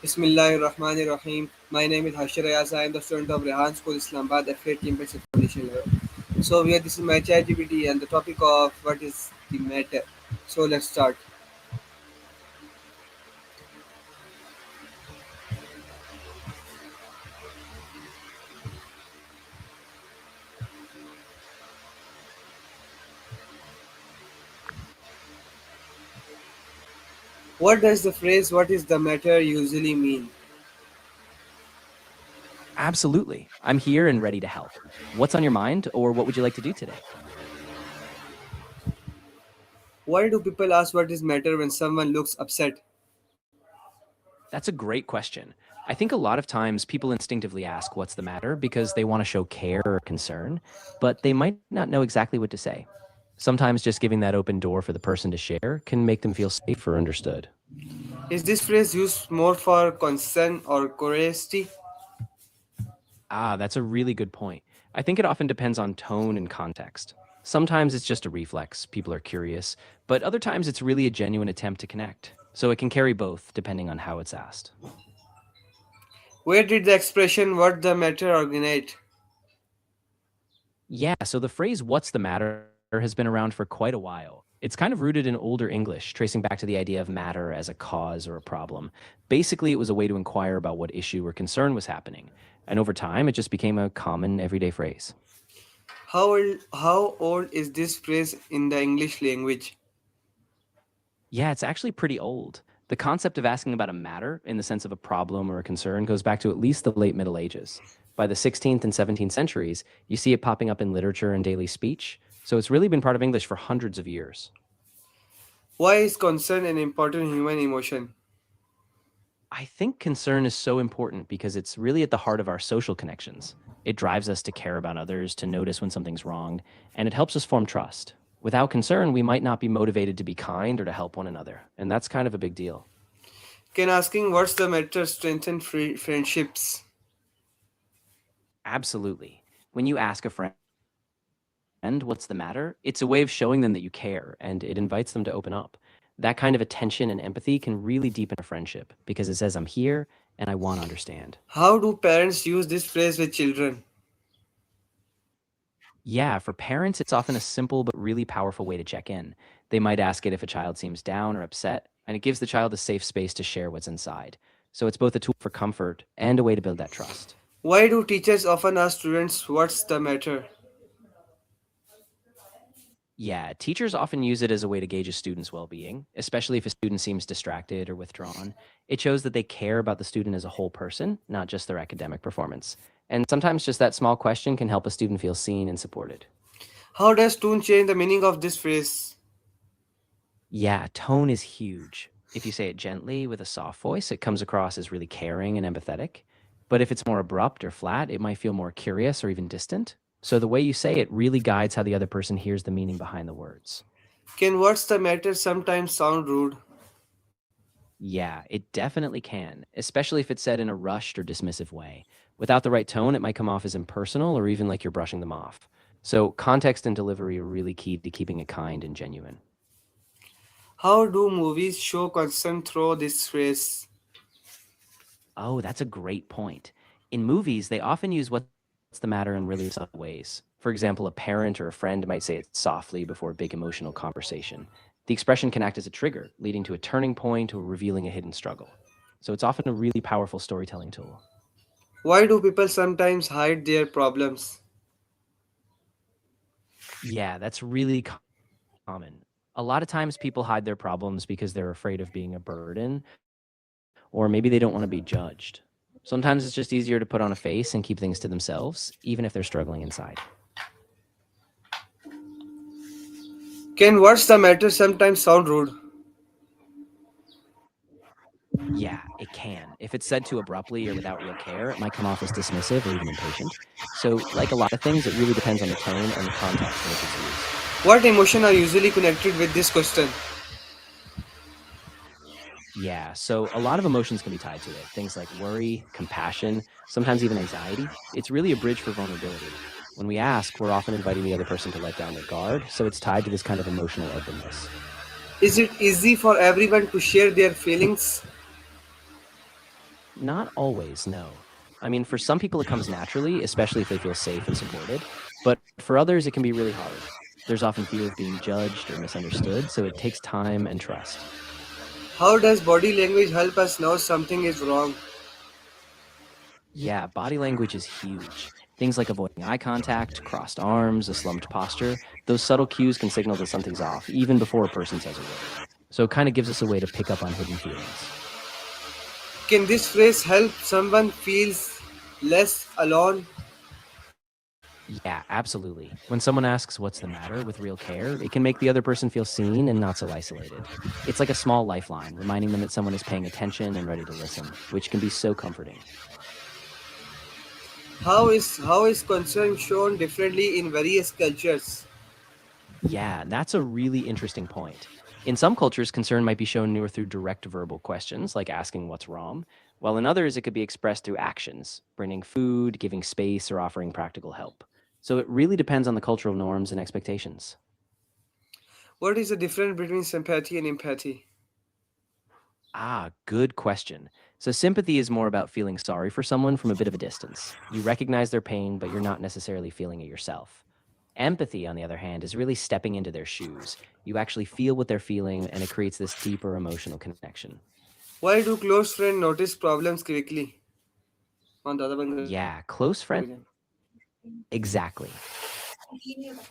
Bismillahirrahmanirrahim. My name is Hashir Ayaz. I am the student of Rehan School, Islamabad, affiliate campus at foundation level. This is my ChatGPT and the topic of what is the matter. So, let's start. What does the phrase "what is the matter" usually mean? Absolutely. I'm here and ready to help. What's on your mind, or what would you like to do today? Why do people ask what is matter when someone looks upset? That's a great question. I think a lot of times people instinctively ask what's the matter because they want to show care or concern, but they might not know exactly what to say. Sometimes just giving that open door for the person to share can make them feel safe or understood. Is this phrase used more for concern or curiosity? That's a really good point. I think it often depends on tone and context. Sometimes it's just a reflex, people are curious, but other times it's really a genuine attempt to connect. So it can carry both depending on how it's asked. Where did the expression "what the matter" originate? Yeah, so the phrase "what's the matter" has been around for quite a while. It's kind of rooted in older English, tracing back to the idea of matter as a cause or a problem. Basically, it was a way to inquire about what issue or concern was happening. And over time, it just became a common everyday phrase. How old is this phrase in the English language? Yeah, it's actually pretty old. The concept of asking about a matter in the sense of a problem or a concern goes back to at least the late Middle Ages. By the 16th and 17th centuries, you see it popping up in literature and daily speech. So it's really been part of English for hundreds of years. Why is concern an important human emotion? I think concern is so important because it's really at the heart of our social connections. It drives us to care about others, to notice when something's wrong, and it helps us form trust. Without concern, we might not be motivated to be kind or to help one another, and that's kind of a big deal. Can asking what's the matter strengthen friendships? Absolutely. When you ask a friend, what's the matter? It's a way of showing them that you care, and it invites them to open up. That kind of attention and empathy can really deepen a friendship because it says, I'm here and I want to understand. How do parents use this phrase with children? Yeah, for parents, it's often a simple but really powerful way to check in. They might ask it if a child seems down or upset, and it gives the child a safe space to share what's inside. So it's both a tool for comfort and a way to build that trust. Why do teachers often ask students what's the matter? Yeah, teachers often use it as a way to gauge a student's well being, especially if a student seems distracted or withdrawn. It shows that they care about the student as a whole person, not just their academic performance. And sometimes just that small question can help a student feel seen and supported. How does tone change the meaning of this phrase? Yeah, tone is huge. If you say it gently with a soft voice, it comes across as really caring and empathetic. But if it's more abrupt or flat, it might feel more curious or even distant. So the way you say it really guides how the other person hears the meaning behind the words. Can what's the matter sometimes sound rude? Yeah, it definitely can, especially if it's said in a rushed or dismissive way. Without the right tone, it might come off as impersonal or even like you're brushing them off. So context and delivery are really key to keeping it kind and genuine. How do movies show concern through this phrase? Oh, that's a great point. In movies, they often use what's the matter in really subtle ways. For example, a parent or a friend might say it softly before a big emotional conversation. The expression can act as a trigger, leading to a turning point or revealing a hidden struggle. So it's often a really powerful storytelling tool. Why do people sometimes hide their problems? Yeah, that's really common. A lot of times people hide their problems because they're afraid of being a burden, or maybe they don't want to be judged. Sometimes it's just easier to put on a face and keep things to themselves, even if they're struggling inside. Can what's the matter sometimes sound rude? Yeah, it can. If it's said too abruptly or without real care, it might come off as dismissive or even impatient. So, like a lot of things, it really depends on the tone and the context in which it's used. What emotion are usually connected with this question? Yeah, so a lot of emotions can be tied to it. Things like worry, compassion, sometimes even anxiety. It's really a bridge for vulnerability. When we ask, we're often inviting the other person to let down their guard, so it's tied to this kind of emotional openness. Is it easy for everyone to share their feelings? Not always, no. I mean, for some people, it comes naturally, especially if they feel safe and supported. But for others, it can be really hard. There's often fear of being judged or misunderstood, so it takes time and trust. How does body language help us know something is wrong? Yeah, body language is huge. Things like avoiding eye contact, crossed arms, a slumped posture, those subtle cues can signal that something's off, even before a person says a word. So it kind of gives us a way to pick up on hidden feelings. Can this phrase help someone feels less alone? Yeah, absolutely. When someone asks what's the matter with real care, it can make the other person feel seen and not so isolated. It's like a small lifeline, reminding them that someone is paying attention and ready to listen, which can be so comforting. How is concern shown differently in various cultures? Yeah, that's a really interesting point. In some cultures, concern might be shown more through direct verbal questions, like asking what's wrong, while in others, it could be expressed through actions, bringing food, giving space, or offering practical help. So it really depends on the cultural norms and expectations. What is the difference between sympathy and empathy? Ah, good question. So, sympathy is more about feeling sorry for someone from a bit of a distance. You recognize their pain, but you're not necessarily feeling it yourself. Empathy, on the other hand, is really stepping into their shoes. You actually feel what they're feeling, and it creates this deeper emotional connection. Why do close friends notice problems quickly? On the other one, Yeah, close friends, exactly.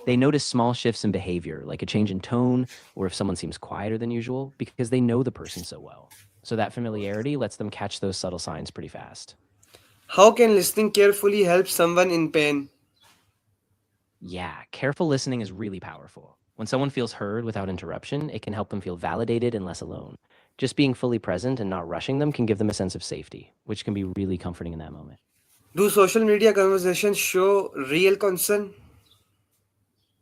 They notice small shifts in behavior, like a change in tone, or if someone seems quieter than usual, because they know the person so well. So, that familiarity lets them catch those subtle signs pretty fast. how can listening carefully help someone in pain? Yeah, careful listening is really powerful. When someone feels heard without interruption, it can help them feel validated and less alone. Just being fully present and not rushing them can give them a sense of safety, which can be really comforting in that moment. Do social media conversations show real concern?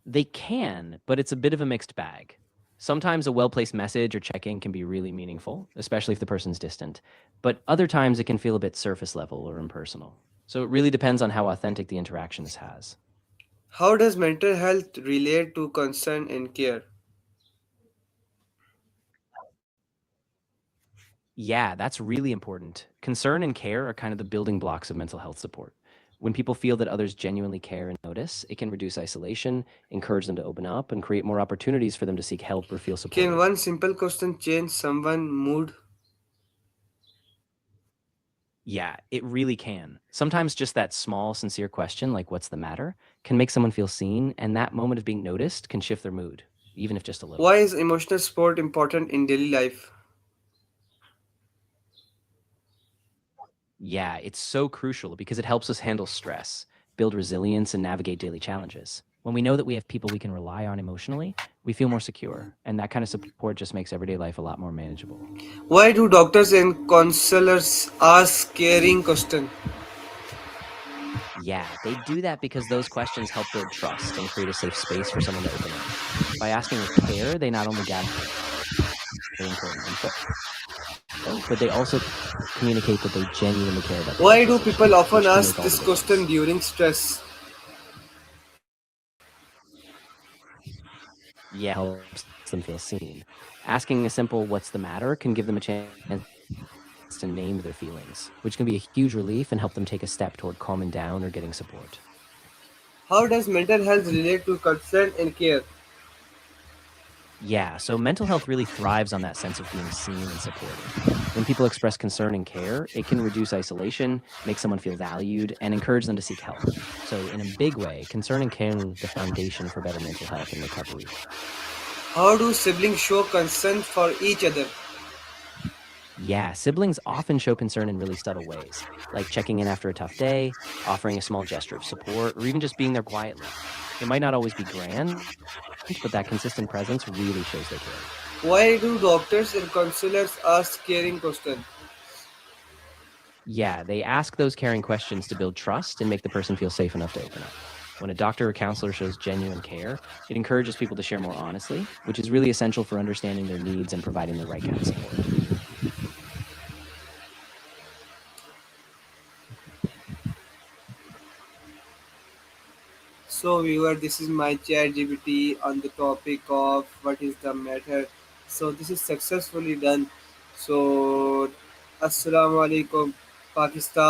They can, but it's a bit of a mixed bag. Sometimes a well placed message or check in can be really meaningful, especially if the person's distant, but other times it can feel a bit surface level or impersonal. So it really depends on how authentic the interaction has. How does mental health relate to concern and care? Yeah, that's really important. Concern and care are kind of the building blocks of mental health support. When people feel that others genuinely care and notice, it can reduce isolation, encourage them to open up, and create more opportunities for them to seek help or feel Can supported. one simple question change someone's mood? Yeah, it really can. Sometimes just that small, sincere question, like, what's the matter, can make someone feel seen, and that moment of being noticed can shift their mood, even if just a little. Why is emotional support important in daily life? Yeah, it's so crucial because it helps us handle stress, build resilience, and navigate daily challenges. When we know that we have people we can rely on emotionally, we feel more secure, and that kind of support just makes everyday life a lot more manageable. Why do doctors and counselors ask caring questions? Yeah, they do that because those questions help build trust and create a safe space for someone to open up. By asking with care, they not only gather important info, but they also communicate that they genuinely care about the health Why do decision, people often which can make ask all the this question difference. during stress? Yeah, helps them feel seen. Asking a simple "what's the matter" can give them a chance to name their feelings, which can be a huge relief and help them take a step toward calming down or getting support. How does mental health relate to concern and care? Yeah, so mental health really thrives on that sense of being seen and supported. When people express concern and care, it can reduce isolation, make someone feel valued, and encourage them to seek help. So, in a big way, concern and care are the foundation for better mental health and recovery. How do siblings show concern for each other? Yeah, siblings often show concern in really subtle ways, like checking in after a tough day, offering a small gesture of support, or even just being there quietly. It might not always be grand, but that consistent presence really shows they care. Why do doctors and counselors ask caring questions? Yeah, they ask those caring questions to build trust and make the person feel safe enough to open up. When a doctor or counselor shows genuine care, it encourages people to share more honestly, which is really essential for understanding their needs and providing the right kind of support. So, viewer, this is my chat GPT on the topic of what is the matter. So, this is successfully done. So, Assalamu alaikum. Pakistan.